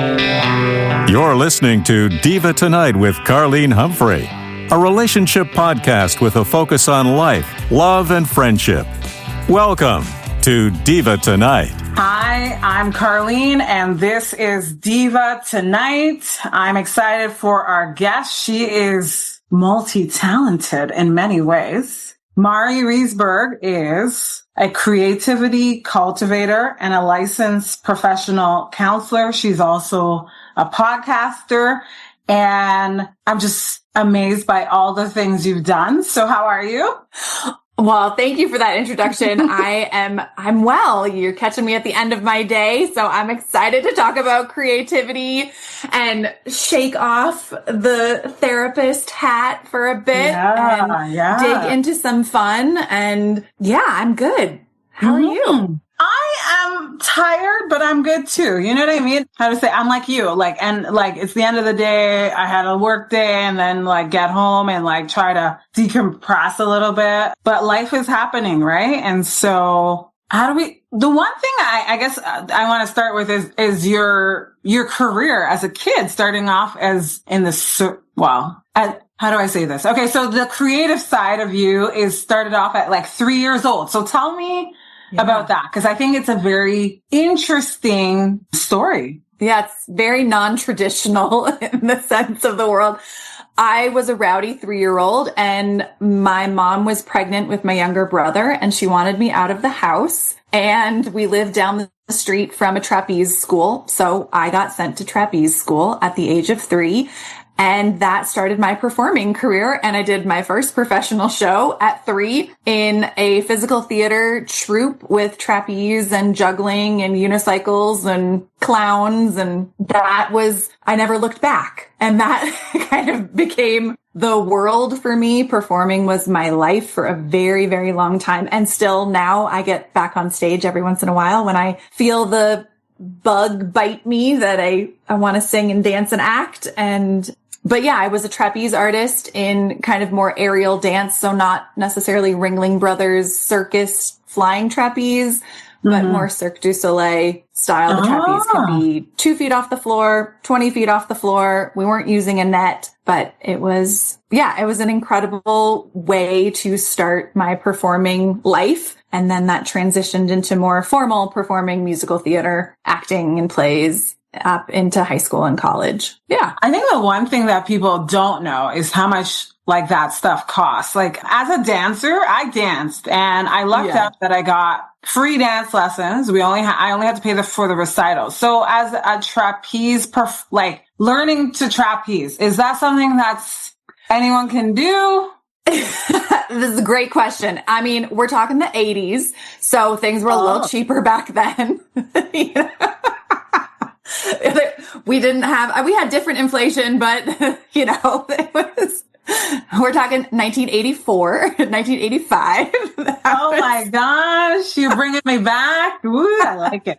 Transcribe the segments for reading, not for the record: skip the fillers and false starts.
You're listening to Diva Tonight with Carlene Humphrey, a relationship podcast with a focus on life, love, and friendship. Welcome to Diva Tonight. Hi, I'm Carlene, and this is Diva Tonight. I'm excited for our guest. She is multi-talented in many ways. Mari Riesberg is a creativity cultivator and a licensed professional counselor. She's also a podcaster, and I'm just amazed by all the things you've done. So how are you? Well, thank you for that introduction. I'm well. You're catching me at the end of my day. So I'm excited to talk about creativity and shake off the therapist hat for a bit and dig into some fun. And yeah, I'm good. How are you? I am tired, but I'm good too. You know what I mean? How to say, I'm like you, it's the end of the day. I had a work day and then get home and try to decompress a little bit, but life is happening, right? And so the one thing I guess I want to start with is your career as a kid, starting off as in the, how do I say this? Okay. So the creative side of you is started off at 3 years old. So tell me about that, because I think it's a very interesting story. Yeah, it's very non-traditional in the sense of the world. I was a rowdy 3-year-old, and my mom was pregnant with my younger brother, and she wanted me out of the house. And we lived down the street from a trapeze school. So I got sent to trapeze school at the age of 3. And that started my performing career. And I did my first professional show at 3 in a physical theater troupe with trapeze and juggling and unicycles and clowns. And I never looked back. And that kind of became the world for me. Performing was my life for a very, very long time. And still now I get back on stage every once in a while when I feel the bug bite me that I want to sing and dance and act. But yeah, I was a trapeze artist in kind of more aerial dance. So not necessarily Ringling Brothers circus flying trapeze, but more Cirque du Soleil style. The trapeze can be 2 feet off the floor, 20 feet off the floor. We weren't using a net, but it was an incredible way to start my performing life. And then that transitioned into more formal performing, musical theater, acting and plays up into high school and college. Yeah. I think the one thing that people don't know is how much that stuff costs. As a dancer, I danced and I lucked out that I got free dance lessons. I only had to pay for the recitals. So as a trapeze, learning to trapeze, is that something that's anyone can do? This is a great question. I mean, we're talking the 80s, so things were a little cheaper back then. We had different inflation, but we're talking 1984, 1985. My gosh, you're bringing me back. Ooh, I like it.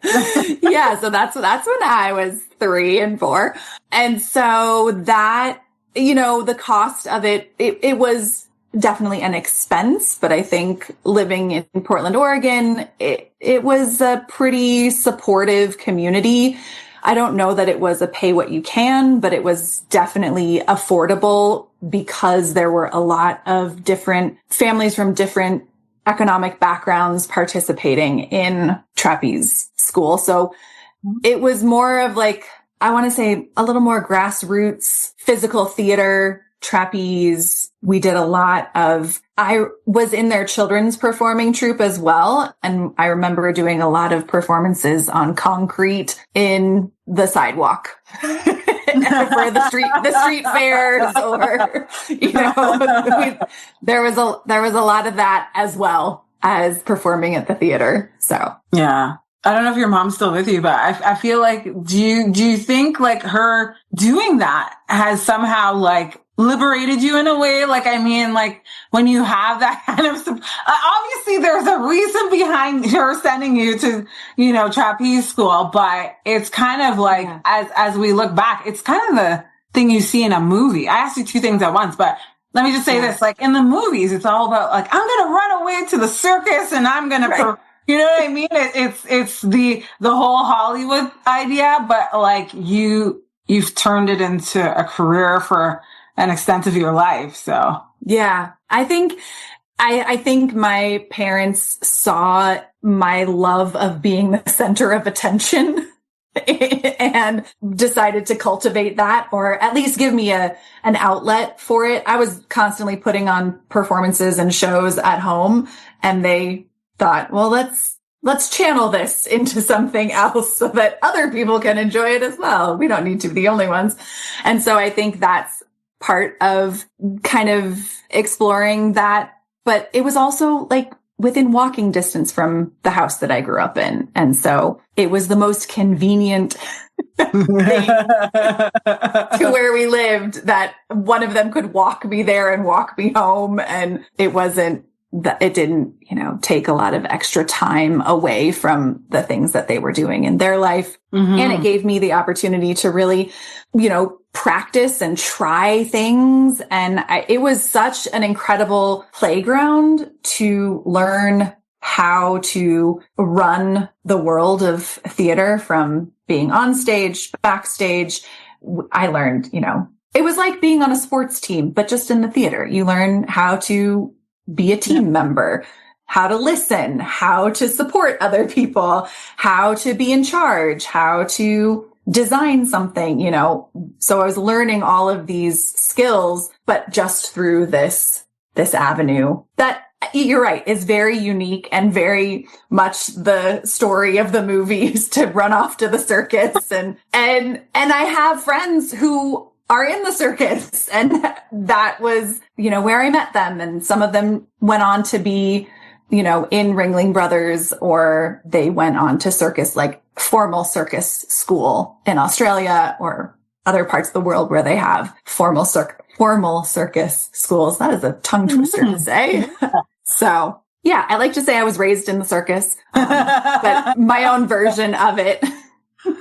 Yeah. So that's when I was 3 and 4. And so that, the cost of it was definitely an expense, but I think living in Portland, Oregon, it was a pretty supportive community. I don't know that it was a pay what you can, but it was definitely affordable because there were a lot of different families from different economic backgrounds participating in trapeze school. So it was more of I want to say a little more grassroots physical theater, trapeze. We did a lot I was in their children's performing troupe as well. And I remember doing a lot of performances on concrete in the sidewalk for the street fairs, or, there was a lot of that as well as performing at the theater. So, yeah. I don't know if your mom's still with you, but I feel do you think her doing that has somehow liberated you in a way? When you have that kind of, obviously there's a reason behind her sending you to, trapeze school, but it's kind of as we look back, it's kind of the thing you see in a movie. I asked you 2 things at once, but let me just say this, in the movies, it's all about I'm going to run away to the circus and I'm going to You know what I mean? It's the whole Hollywood idea, but like you've turned it into a career for an extent of your life. So yeah, I think my parents saw my love of being the center of attention and decided to cultivate that, or at least give me an outlet for it. I was constantly putting on performances and shows at home, and they thought, well, let's channel this into something else so that other people can enjoy it as well. We don't need to be the only ones. And so I think that's part of kind of exploring that. But it was also like within walking distance from the house that I grew up in. And so it was the most convenient thing to where we lived, that one of them could walk me there and walk me home. And it didn't, take a lot of extra time away from the things that they were doing in their life. Mm-hmm. And it gave me the opportunity to really, practice and try things. And it was such an incredible playground to learn how to run the world of theater, from being on stage, backstage. I learned, it was like being on a sports team, but just in the theater. You learn how to be a team member, how to listen, how to support other people, how to be in charge, how to design something, So I was learning all of these skills, but just through this avenue that, you're right, is very unique and very much the story of the movies, to run off to the circus. And I have friends who are in the circus, and that was, where I met them. And some of them went on to be, in Ringling Brothers, or they went on to circus, like formal circus school in Australia or other parts of the world where they have formal circus schools. That is a tongue twister to say. So yeah, I like to say I was raised in the circus, but my own version of it. No,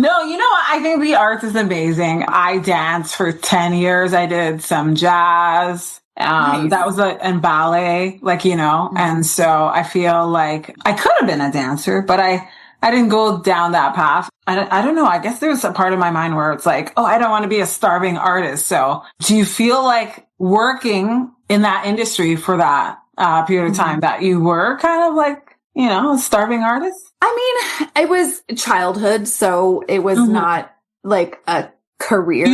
I think the arts is amazing. I danced for 10 years. I did some jazz. Nice. That was and ballet, mm-hmm. And so I feel like I could have been a dancer, but I didn't go down that path. I don't know. I guess there's a part of my mind where it's like, oh, I don't want to be a starving artist. So do you feel like working in that industry for that period of time, mm-hmm. that you were kind of like, a starving artist? I mean, it was childhood, so it was mm-hmm. not like a career,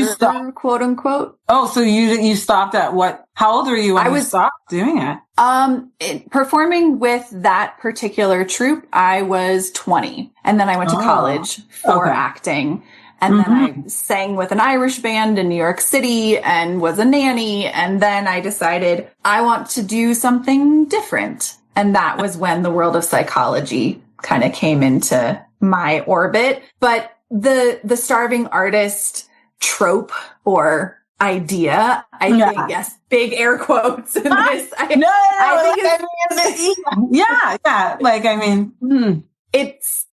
quote unquote. Oh, so you stopped at what? How old were you when you stopped doing it? Performing with that particular troupe, I was 20, and then I went to college for acting. And mm-hmm. then I sang with an Irish band in New York City and was a nanny. And then I decided I want to do something different. And that was when the world of psychology kind of came into my orbit. But the starving artist trope or idea, I think, yes, big air quotes in this. It's,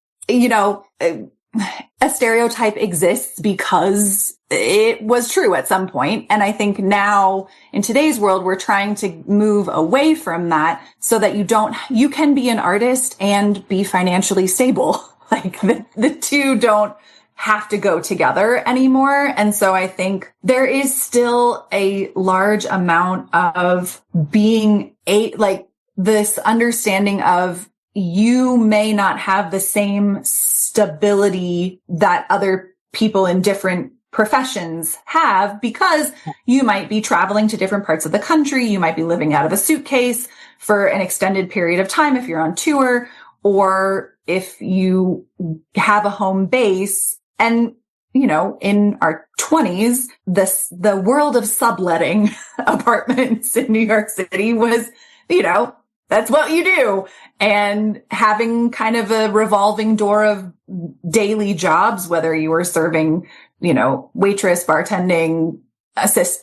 a stereotype exists because it was true at some point. And I think now in today's world, we're trying to move away from that so that you can be an artist and be financially stable. Like the two don't have to go together anymore. And so I think there is still a large amount of being this understanding of you may not have the same stability that other people in different professions have, because you might be traveling to different parts of the country. You might be living out of a suitcase for an extended period of time if you're on tour, or if you have a home base. And, in our 20s, the world of subletting apartments in New York City was, that's what you do. And having kind of a revolving door of daily jobs, whether you were serving, waitress, bartending,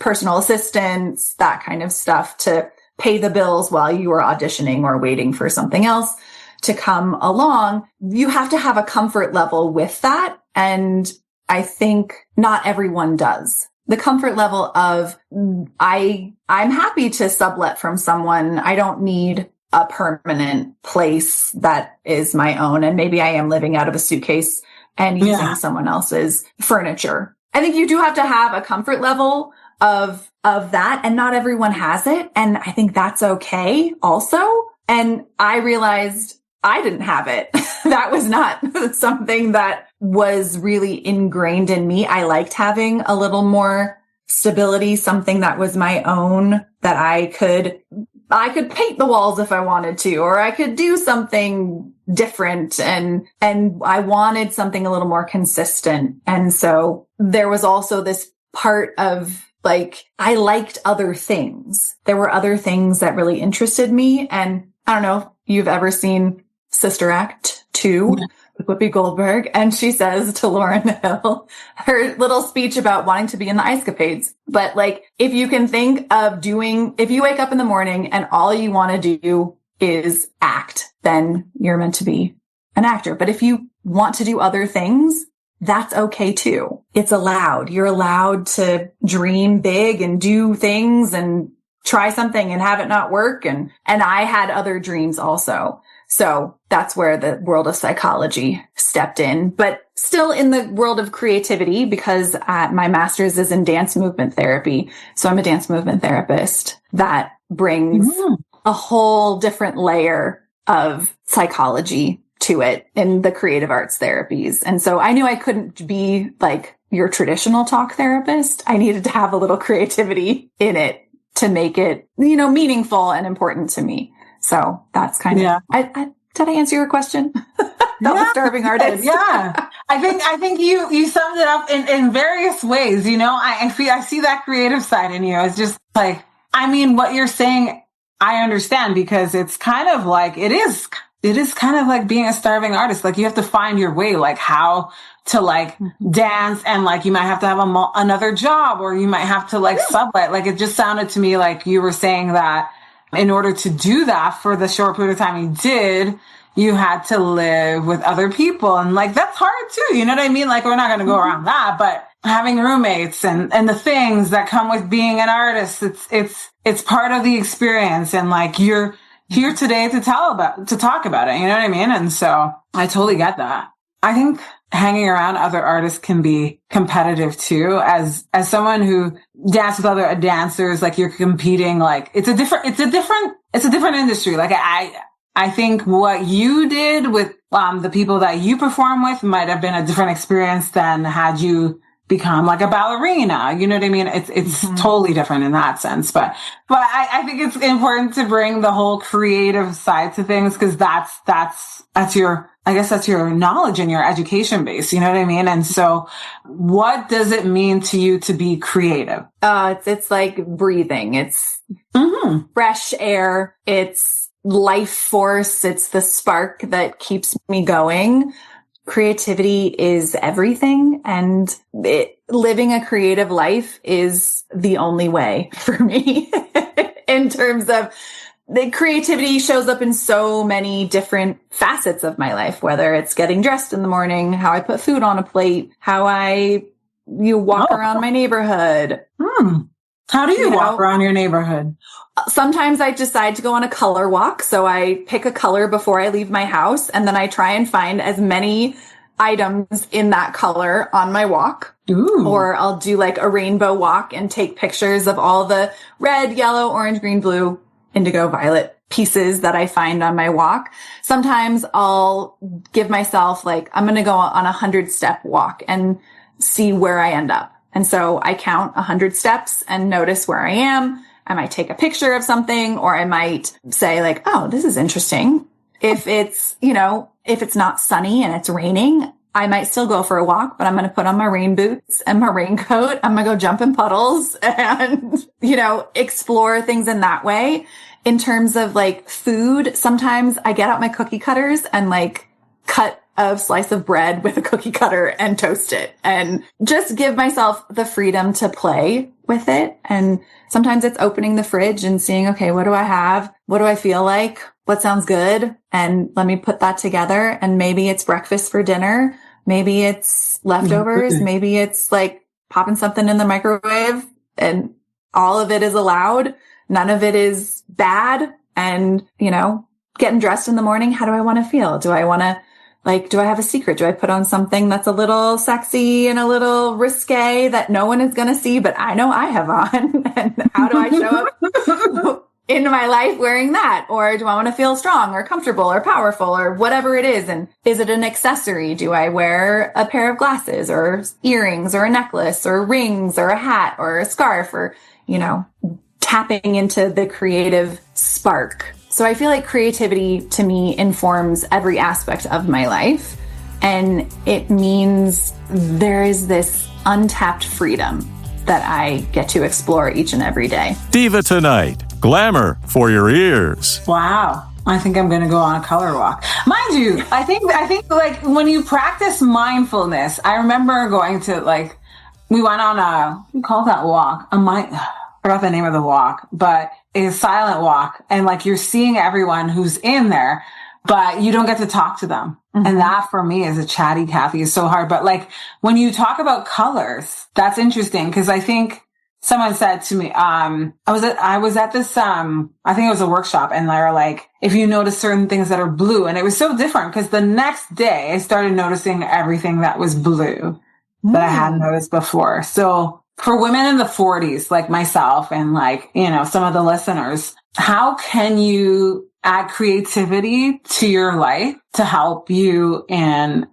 personal assistants, that kind of stuff to pay the bills while you were auditioning or waiting for something else to come along. You have to have a comfort level with that. And I think not everyone does. The comfort level of I'm happy to sublet from someone. I don't need a permanent place that is my own. And maybe I am living out of a suitcase and using someone else's furniture. I think you do have to have a comfort level of that, and not everyone has it. And I think that's okay also. And I realized I didn't have it. That was not something that was really ingrained in me. I liked having a little more stability, something that was my own, that I could paint the walls if I wanted to, or I could do something different. And I wanted something a little more consistent. And so there was also this part of like, I liked other things. There were other things that really interested me. And I don't know if you've ever seen Sister Act 2 with Whoopi Goldberg. And she says to Lauryn Hill, her little speech about wanting to be in the Ice Capades. But like, if you can think of if you wake up in the morning and all you want to do is act, then you're meant to be an actor. But if you want to do other things, that's okay too. It's allowed. You're allowed to dream big and do things and try something and have it not work. And I had other dreams also. So that's where the world of psychology stepped in, but still in the world of creativity, because my master's is in dance movement therapy. So I'm a dance movement therapist. That brings a whole different layer of psychology to it in the creative arts therapies. And so I knew I couldn't be like your traditional talk therapist. I needed to have a little creativity in it to make it, meaningful and important to me. So that's kind of, did I answer your question? The starving artist. Yeah. I think you summed it up in various ways. I see that creative side in you. It's just like, what you're saying, I understand, because it's kind of like, it is kind of like being a starving artist. Like, you have to find your way, like how to like dance, and like you might have to have another job, or you might have to like sublet. Like, it just sounded to me like you were saying that in order to do that for the short period of time you did, you had to live with other people. And like, that's hard too. You know what I mean? Like, we're not going to go around that, but having roommates and the things that come with being an artist, it's part of the experience. And like, you're here today to talk about it. You know what I mean? And so I totally get that. I think hanging around other artists can be competitive too. As someone who dances with other dancers, like, you're competing, like, it's a different industry. Like, I think what you did with, the people that you perform with might have been a different experience than had you become like a ballerina. You know what I mean? It's totally different in that sense. But I think it's important to bring the whole creative side to things, because that's your knowledge and your education base. You know what I mean? And so what does it mean to you to be creative? It's like breathing. It's fresh air. It's life force. It's the spark that keeps me going. Creativity is everything, and living a creative life is the only way for me. In terms of the creativity shows up in so many different facets of my life, whether it's getting dressed in the morning, how I put food on a plate, how I walk around my neighborhood. How do you walk around your neighborhood? Sometimes I decide to go on a color walk. So I pick a color before I leave my house, and then I try and find as many items in that color on my walk. Ooh. Or I'll do like a rainbow walk and take pictures of all the red, yellow, orange, green, blue, indigo, violet pieces that I find on my walk. Sometimes I'll give myself like, I'm going to go on 100-step walk and see where I end up. And so I count 100 steps and notice where I am. I might take a picture of something, or I might say like, oh, this is interesting. If it's, if it's not sunny and it's raining, I might still go for a walk, but I'm going to put on my rain boots and my raincoat. I'm going to go jump in puddles and, explore things in that way. In terms of like food, sometimes I get out my cookie cutters and like cut a slice of bread with a cookie cutter and toast it, and just give myself the freedom to play with it. And sometimes it's opening the fridge and seeing, okay, what do I have? What do I feel like? What sounds good? And let me put that together. And maybe it's breakfast for dinner. Maybe it's leftovers. Maybe it's like popping something in the microwave, and all of it is allowed. None of it is bad. and, getting dressed in the morning. How do I want to feel? Do I want to do I have a secret? Do I put on something that's a little sexy and a little risque that no one is going to see, but I know I have on? And how do I show up in my life wearing that? Or do I want to feel strong or comfortable or powerful or whatever it is? And is it an accessory? Do I wear a pair of glasses or earrings or a necklace or rings or a hat or a scarf or, tapping into the creative spark? So I feel like creativity to me informs every aspect of my life. And it means there is this untapped freedom that I get to explore each and every day. Diva Tonight, glamour for your ears. Wow. I think I'm going to go on a color walk. Mind you, I think like when you practice mindfulness, I remember going to we went on what do you call that walk? I forgot the name of the walk, but it's a silent walk. And you're seeing everyone who's in there, but you don't get to talk to them. Mm-hmm. And that for me is a chatty Cathy is so hard. But when you talk about colors, that's interesting because I think someone said to me, I was at this, I think it was a workshop and they were like, if you notice certain things that are blue, and it was so different because the next day I started noticing everything that was blue that I hadn't noticed before. So for women in the 40s, like myself and some of the listeners, how can you add creativity to your life to help you in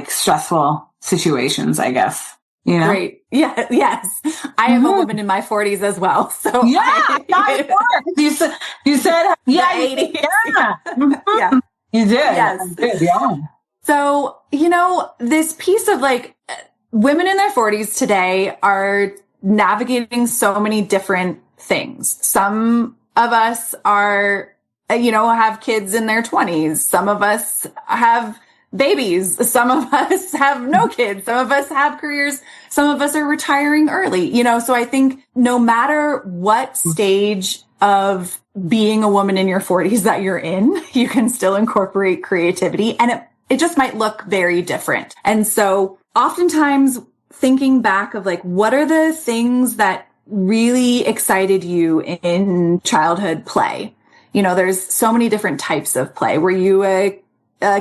stressful situations, I guess? Great. Yeah. Yes. I am a woman in my 40s as well. So yeah, you said, yeah, 80s. Yeah. Yeah. You did. Yes. You did, yeah. So, this piece of women in their 40s today are navigating so many different things. Some of us are, have kids in their 20s. Some of us have babies. Some of us have no kids. Some of us have careers. Some of us are retiring early, so I think no matter what stage of being a woman in your 40s that you're in, you can still incorporate creativity, and it just might look very different. And so oftentimes thinking back of what are the things that really excited you in childhood play? There's so many different types of play. Were you a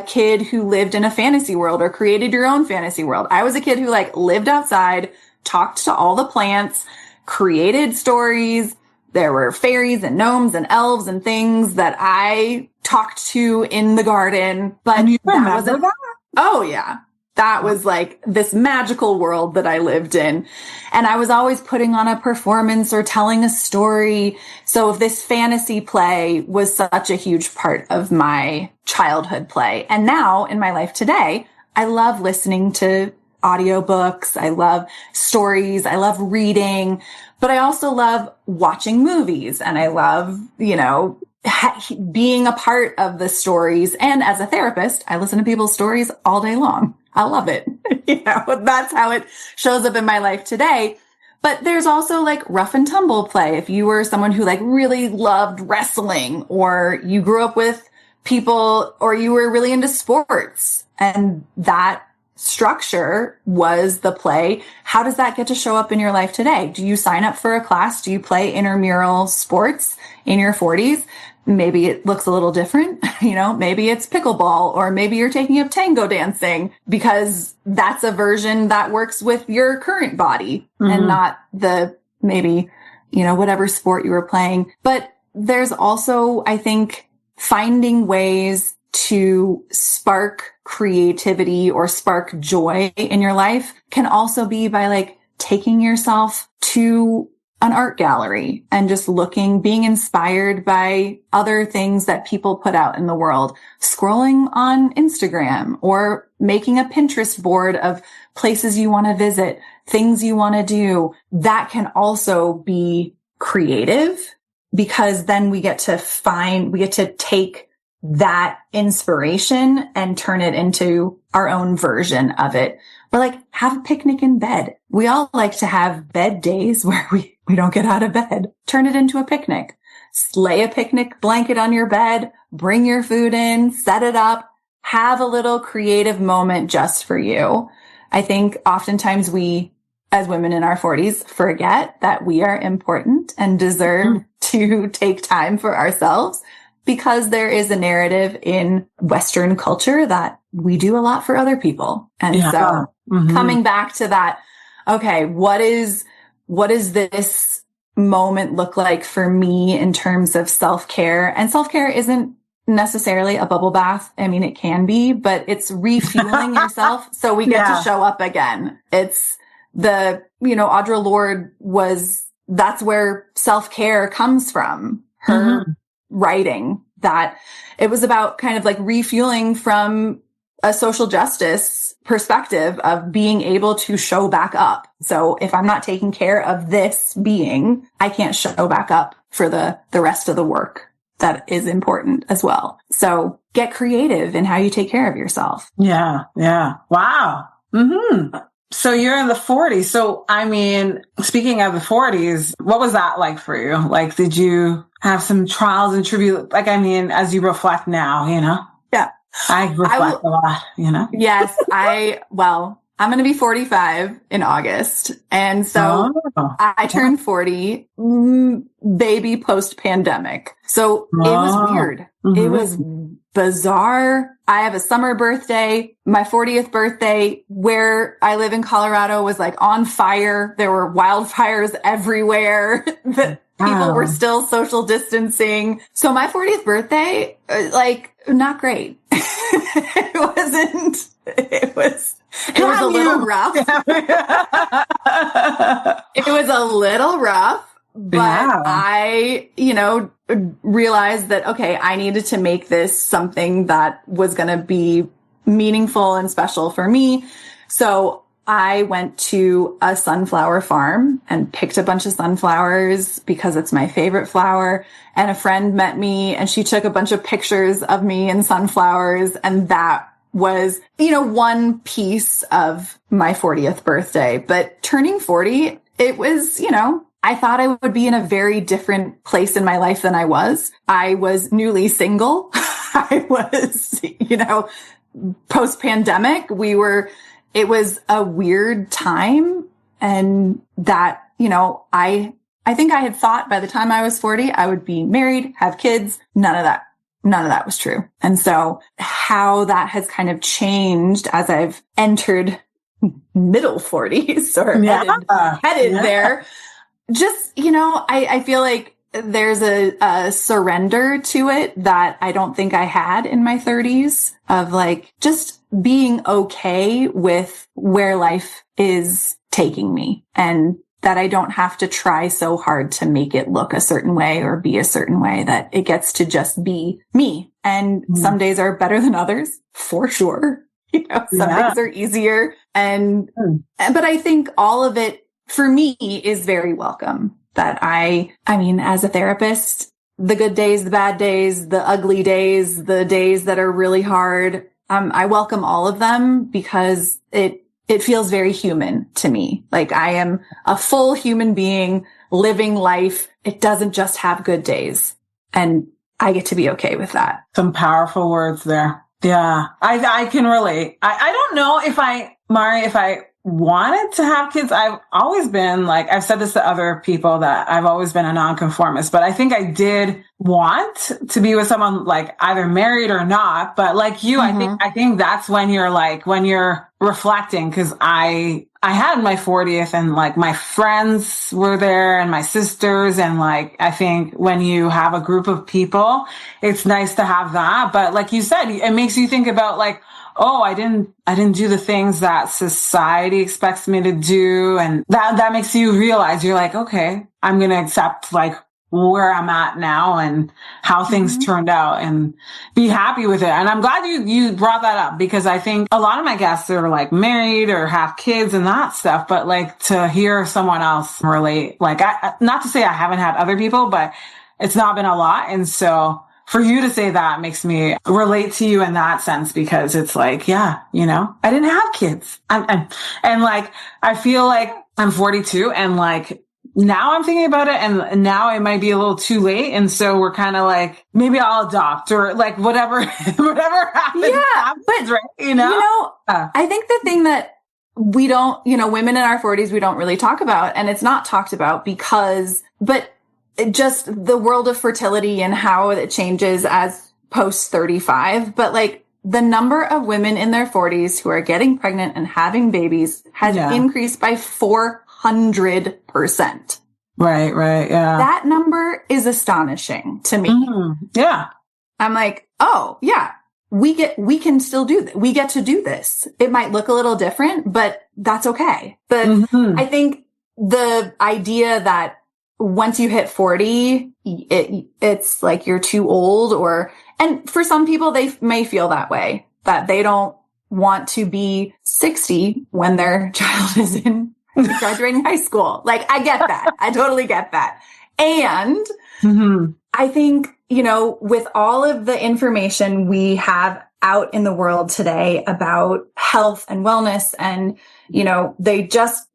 kid who lived in a fantasy world or created your own fantasy world? I was a kid who lived outside, talked to all the plants, created stories. There were fairies and gnomes and elves and things that I talked to in the garden. But you remember that? Oh yeah. That was this magical world that I lived in. And I was always putting on a performance or telling a story. So this fantasy play was such a huge part of my childhood play. And now in my life today, I love listening to audiobooks. I love stories. I love reading, but I also love watching movies, and I love, being a part of the stories. And as a therapist, I listen to people's stories all day long. I love it. That's how it shows up in my life today. But there's also rough and tumble play. If you were someone who really loved wrestling, or you grew up with people, or you were really into sports, and that structure was the play, how does that get to show up in your life today? Do you sign up for a class? Do you play intramural sports in your 40s? Maybe it looks a little different, maybe it's pickleball, or maybe you're taking up tango dancing because that's a version that works with your current body and not maybe, whatever sport you were playing. But there's also, I think, finding ways to spark creativity or spark joy in your life can also be by taking yourself to an art gallery and just being inspired by other things that people put out in the world, scrolling on Instagram, or making a Pinterest board of places you want to visit, things you want to do. That can also be creative, because then we get to take that inspiration and turn it into our own version of it. Or have a picnic in bed. We all like to have bed days where we don't get out of bed. Turn it into a picnic. Lay a picnic blanket on your bed, bring your food in, set it up, have a little creative moment just for you. I think oftentimes we, as women in our 40s, forget that we are important and deserve to take time for ourselves. because there is a narrative in Western culture that we do a lot for other people. And so coming back to that, okay, what is this moment look like for me in terms of self-care? And self-care isn't necessarily a bubble bath. I mean, it can be, but it's refueling yourself so we get to show up again. It's Audre Lorde that's where self-care comes from. Her writing, that it was about kind of like refueling from a social justice perspective of being able to show back up. So if I'm not taking care of this being, I can't show back up for the rest of the work that is important as well. So get creative in how you take care of yourself. Yeah. Yeah. Wow. So you're in the 40s. So, I mean, speaking of the 40s, what was that like for you? Like, did you have some trials and tribulations? Like, I mean, as you reflect now, Yeah. I reflect a lot, Yes. I'm going to be 45 in August. And so I turned 40 baby post pandemic. So it was weird. It was bizarre. I have a summer birthday. My 40th birthday, where I live in Colorado, was like on fire. There were wildfires everywhere. People were still social distancing. So my 40th birthday, not great. It was a little rough. It was a little rough, but I, realized that, okay, I needed to make this something that was going to be meaningful and special for me. So I went to a sunflower farm and picked a bunch of sunflowers because it's my favorite flower. And a friend met me and she took a bunch of pictures of me and sunflowers. And that was, one piece of my 40th birthday. But turning 40, it was, I thought I would be in a very different place in my life than I was. I was newly single. I was, post-pandemic. It was a weird time. And that, I think I had thought by the time I was 40, I would be married, have kids. None of that was true. And so how that has kind of changed as I've entered middle 40s or headed there. Just, I feel like there's a surrender to it that I don't think I had in my 30s, of like just being okay with where life is taking me, and that I don't have to try so hard to make it look a certain way or be a certain way, that it gets to just be me. And some days are better than others, for sure. Some days are easier. But I think all of it for me is very welcome. That I mean, as a therapist, the good days, the bad days, the ugly days, the days that are really hard, I welcome all of them because it feels very human to me. Like I am a full human being living life. It doesn't just have good days. And I get to be okay with that. Some powerful words there. Yeah. I can relate. I don't know if I wanted to have kids. I've always been like, I've said this to other people, that I've always been a nonconformist, but I think I did want to be with someone like either married or not. But like you, I think that's when you're reflecting. Cause I had my 40th and like my friends were there and my sisters. And like, I think when you have a group of people, it's nice to have that. But like you said, it makes you think about like, oh, I didn't do the things that society expects me to do. And that makes you realize, you're like, okay, I'm going to accept like where I'm at now and how things turned out and be happy with it. And I'm glad you brought that up, because I think a lot of my guests are like married or have kids and that stuff, but like to hear someone else relate, like not to say I haven't had other people, but it's not been a lot. And so for you to say that makes me relate to you in that sense, because it's like, yeah, I didn't have kids. And like, I feel like I'm 42 and like now I'm thinking about it and now it might be a little too late. And so we're kind of like, maybe I'll adopt or like whatever happens, happens, right? I think the thing that we don't, women in our 40s, we don't really talk about, and it's not talked about but just the world of fertility and how it changes as post 35. But like the number of women in their 40s who are getting pregnant and having babies has increased by 400%. Right. Yeah. That number is astonishing to me. Yeah. I'm like, oh yeah, we can still do that. We get to do this. It might look a little different, but that's okay. But I think the idea that once you hit 40, it's like you're too old, and for some people, they may feel that way, that they don't want to be 60 when their child is in graduating high school. Like, I get that. I totally get that. And I think, with all of the information we have out in the world today about health and wellness, and,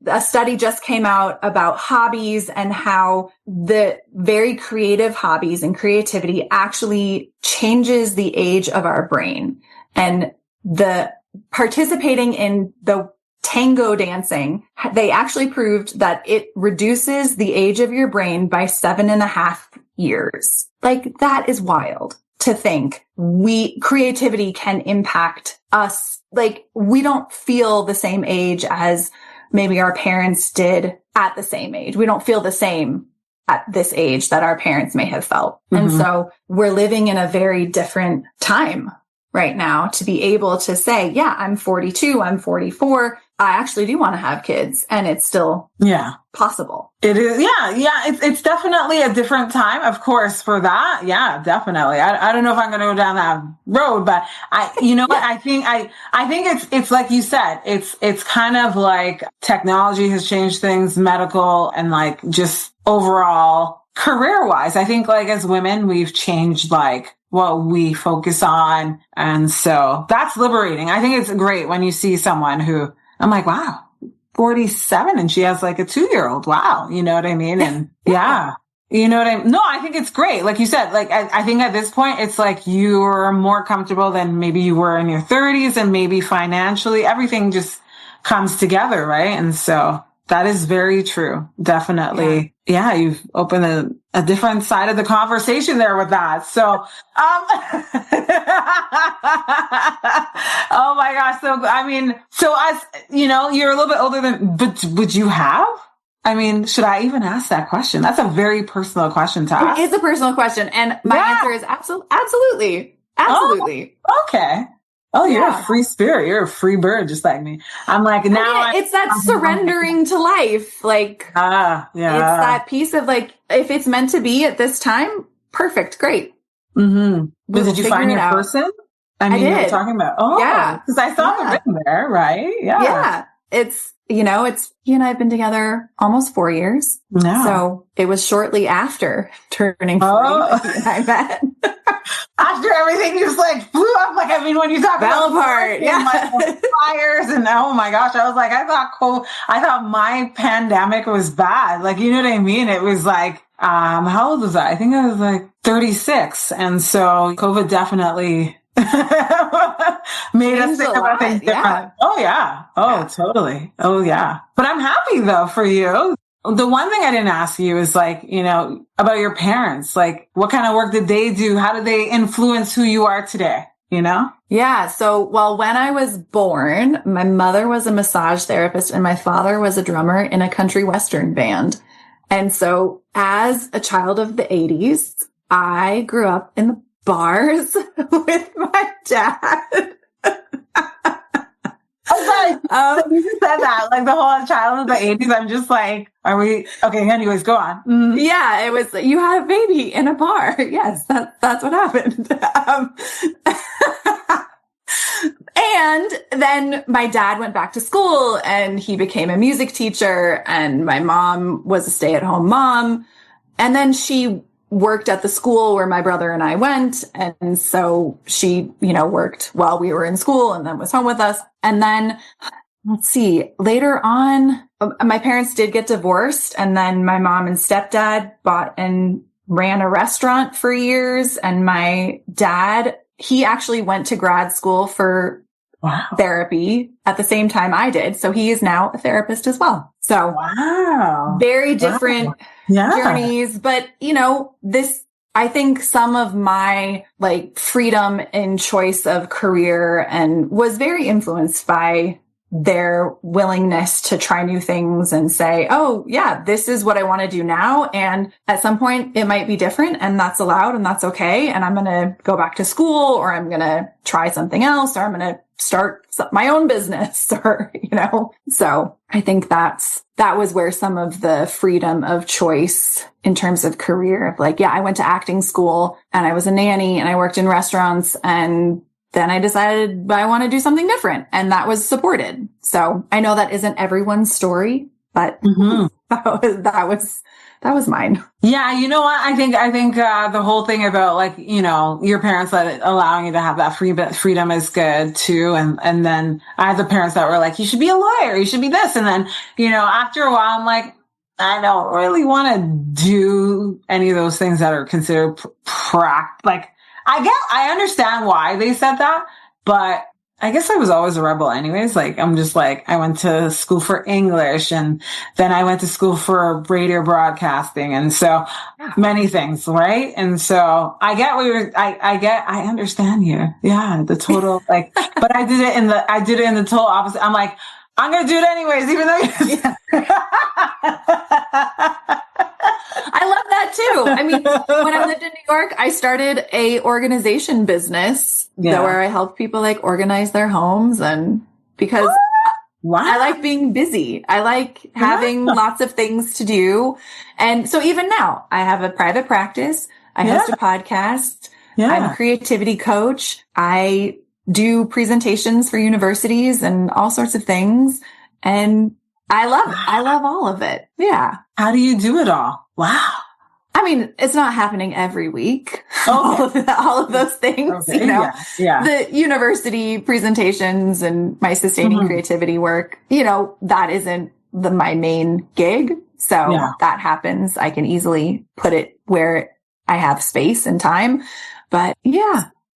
a study just came out about hobbies and how the very creative hobbies and creativity actually changes the age of our brain. And the participating in the tango dancing, they actually proved that it reduces the age of your brain by 7.5 years. Like, that is wild to think creativity can impact us. Like, we don't feel the same age as maybe our parents did at the same age. We don't feel the same at this age that our parents may have felt. And so we're living in a very different time right now to be able to say, yeah, I'm 42, I'm 44. I actually do want to have kids, and it's still possible. It is. Yeah. It's definitely a different time, of course, for that. Yeah, definitely. I don't know if I'm going to go down that road, but what? I think it's like you said, it's kind of like technology has changed things, medical, and like just overall career wise. I think like as women, we've changed like what we focus on. And so that's liberating. I think it's great when you see someone who, I'm like, wow, 47 and she has like a 2-year-old. Wow. You know what I mean? And you know what I mean? No, I think it's great. Like you said, like, I think at this point, it's like you're more comfortable than maybe you were in your 30s, and maybe financially everything just comes together. Right. And so that is very true. Definitely. Yeah. You've opened a different side of the conversation there with that. So, oh my gosh. So, I mean, so as you're a little bit older but would you have? I mean, should I even ask that question? That's a very personal question to ask. It's a personal question. And my answer is absolutely. Absolutely. Oh, okay. Oh, you're a free spirit. You're a free bird, just like me. I'm like, now it's that surrendering to life. Like, it's that piece of like, if it's meant to be at this time, perfect. Great. But did you find your person? I mean, you were talking about, because I saw the ring there, right? Yeah. It's, you and I have been together almost 4 years. No. So it was shortly after turning 40 that you and I met. After everything just like flew up, like, I mean, when you talk about apart, like, fires and oh my gosh, I was like, I thought my pandemic was bad. Like, you know what I mean? It was like, how old was I? I think I was like 36. And so COVID definitely made us think about things different. Yeah. Oh yeah. Oh, totally. Oh yeah. But I'm happy though for you. The one thing I didn't ask you is like, about your parents, like what kind of work did they do? How did they influence who you are today? Yeah. So, when I was born, my mother was a massage therapist and my father was a drummer in a country western band. And so as a child of the 80s, I grew up in the bars with my dad. You just said that, like the whole child of the 80s. I'm just like, are we okay? Anyways, go on. Yeah, it was. You had a baby in a bar. Yes, that's what happened. And then my dad went back to school and he became a music teacher, and my mom was a stay-at-home mom, and then she worked at the school where my brother and I went. And so she, worked while we were in school and then was home with us. And then let's see, later on, my parents did get divorced. And then my mom and stepdad bought and ran a restaurant for years. And my dad, he actually went to grad school for therapy at the same time I did. So he is now a therapist as well. So wow, very different journeys, but I think some of my like freedom in choice of career and was very influenced by their willingness to try new things and say, oh yeah, this is what I want to do now. And at some point it might be different, and that's allowed and that's okay. And I'm going to go back to school, or I'm going to try something else, or I'm going to start my own business, or, so I think that was where some of the freedom of choice in terms of career of like, yeah, I went to acting school and I was a nanny and I worked in restaurants, and then I decided I want to do something different, and that was supported. So I know that isn't everyone's story, but that was mine. Yeah. You know what? I think the whole thing about like, your parents allowing you to have that freedom is good too. And then I had the parents that were like, you should be a lawyer, you should be this. And then, after a while, I'm like, I don't really want to do any of those things that are considered like, I understand why they said that, but I guess I was always a rebel anyways. Like, I'm just like, I went to school for English, and then I went to school for radio broadcasting. And so many things, right? And so I get I understand you. Yeah. The total, like, but I did it in the total opposite. I'm like, I'm going to do it anyways, even though I love that too. I mean, when I lived in New York, I started a organization business where I help people like organize their homes, and because I like being busy. I like having lots of things to do. And so even now I have a private practice. I host a podcast. I'm a creativity coach. I do presentations for universities and all sorts of things. And I love all of it. Yeah. How do you do it all? Wow. I mean, it's not happening every week. Okay. all of those things, okay. The university presentations and my sustaining creativity work, that isn't my main gig. So that happens. I can easily put it where I have space and time, but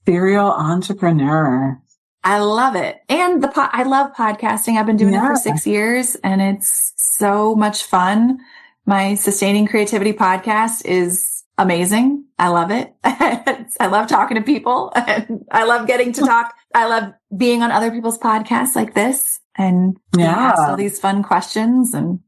serial entrepreneur. I love it. And I love podcasting. I've been doing it for 6 years, and it's so much fun. My Sustaining Creativity podcast is amazing. I love it. I love talking to people, and I love getting to talk. I love being on other people's podcasts like this and ask all these fun questions, and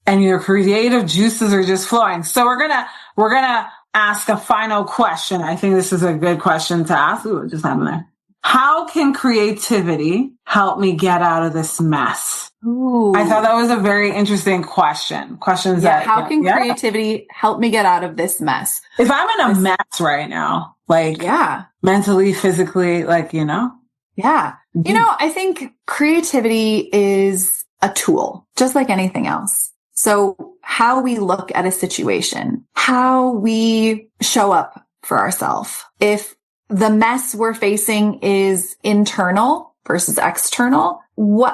and your creative juices are just flowing. So we're gonna ask a final question. I think this is a good question to ask. Ooh, what just happened there? How can creativity help me get out of this mess? Ooh. I thought that was a very interesting question. How can creativity help me get out of this mess? If I'm in a mess right now, like mentally, physically, like, Yeah. I think creativity is a tool, just like anything else. So how we look at a situation, how we show up for ourselves. If the mess we're facing is internal versus external,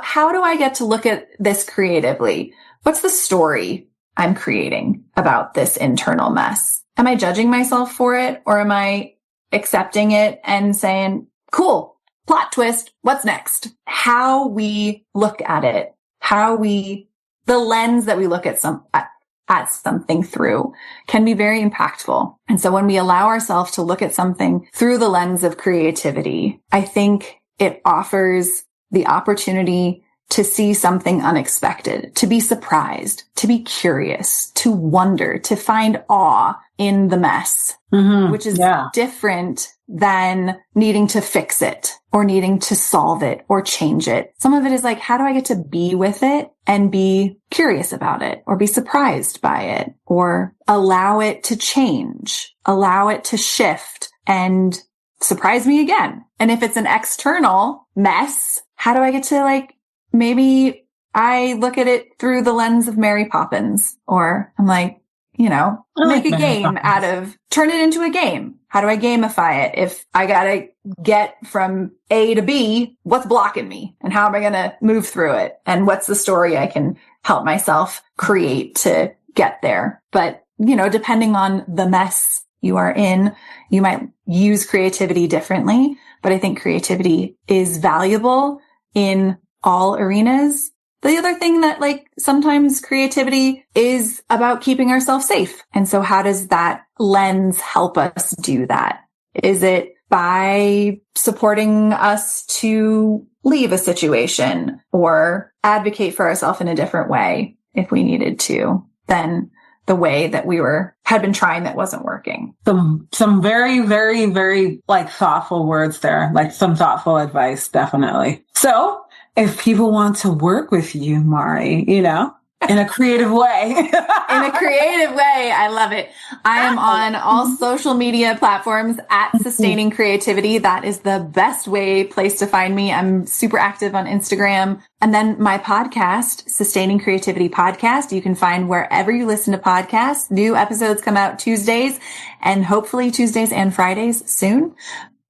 how do I get to look at this creatively? What's the story I'm creating about this internal mess? Am I judging myself for it, or am I accepting it and saying, cool, plot twist, what's next? How we look at it, the lens that we look at something through can be very impactful. And so when we allow ourselves to look at something through the lens of creativity, I think it offers the opportunity to see something unexpected, to be surprised, to be curious, to wonder, to find awe in the mess, which is different than needing to fix it or needing to solve it or change it. Some of it is like, how do I get to be with it and be curious about it, or be surprised by it, or allow it to change, allow it to shift and surprise me again? And if it's an external mess, how do I get to maybe I look at it through the lens of Mary Poppins, or I'm like, make a game turn it into a game. How do I gamify it? If I gotta get from A to B, what's blocking me? And how am I going to move through it? And what's the story I can help myself create to get there? But, depending on the mess you are in, you might use creativity differently. But I think creativity is valuable in all arenas. the other thing that like sometimes creativity is about keeping ourselves safe. And so how does that lens help us do that? Is it by supporting us to leave a situation or advocate for ourselves in a different way if we needed to than the way that we had been trying that wasn't working? Some very, very, very like thoughtful words there, like some thoughtful advice, definitely. So if people want to work with you, Mari, in a creative way. In a creative way. I love it. I am on all social media platforms at Sustaining Creativity. That is the best place to find me. I'm super active on Instagram. And then my podcast, Sustaining Creativity Podcast, you can find wherever you listen to podcasts. New episodes come out Tuesdays and hopefully Tuesdays and Fridays soon.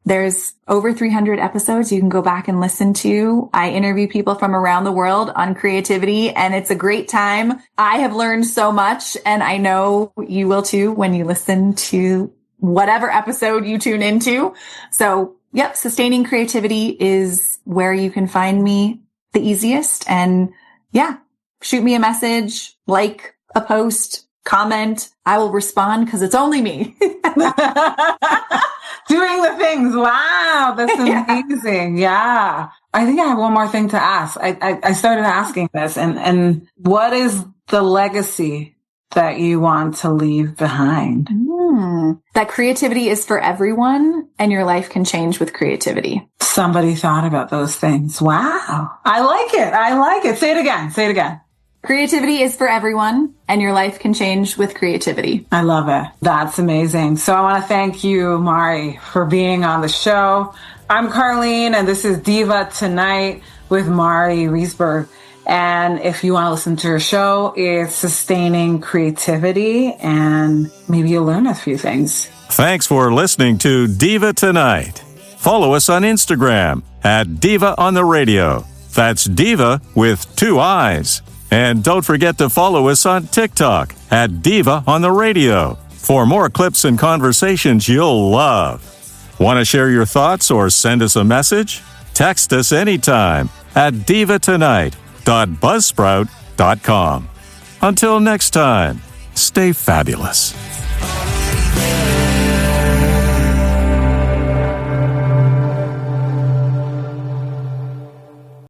There's over 300 episodes you can go back and listen to. I interview people from around the world on creativity, and it's a great time. I have learned so much, and I know you will too when you listen to whatever episode you tune into. So, yep, Sustaining Creativity is where you can find me the easiest. And yeah, shoot me a message, like a post, comment. I will respond because it's only me. Doing the things. Wow. That's amazing. Yeah. I think I have one more thing to ask. I started asking this and what is the legacy that you want to leave behind? That creativity is for everyone and your life can change with creativity. Somebody thought about those things. Wow. I like it. I like it. Say it again. Creativity is for everyone, and your life can change with creativity. I love it. That's amazing. So I want to thank you, Mari, for being on the show. I'm Carlene, and this is Diva Tonight with Mari Riesberg. And if you want to listen to her show, it's Sustaining Creativity, and maybe you'll learn a few things. Thanks for listening to Diva Tonight. Follow us on Instagram at Diva on the Radio. That's Diva with 2 I's. And don't forget to follow us on TikTok at Diva on the Radio for more clips and conversations you'll love. Want to share your thoughts or send us a message? Text us anytime at divatonight.buzzsprout.com. Until next time, stay fabulous.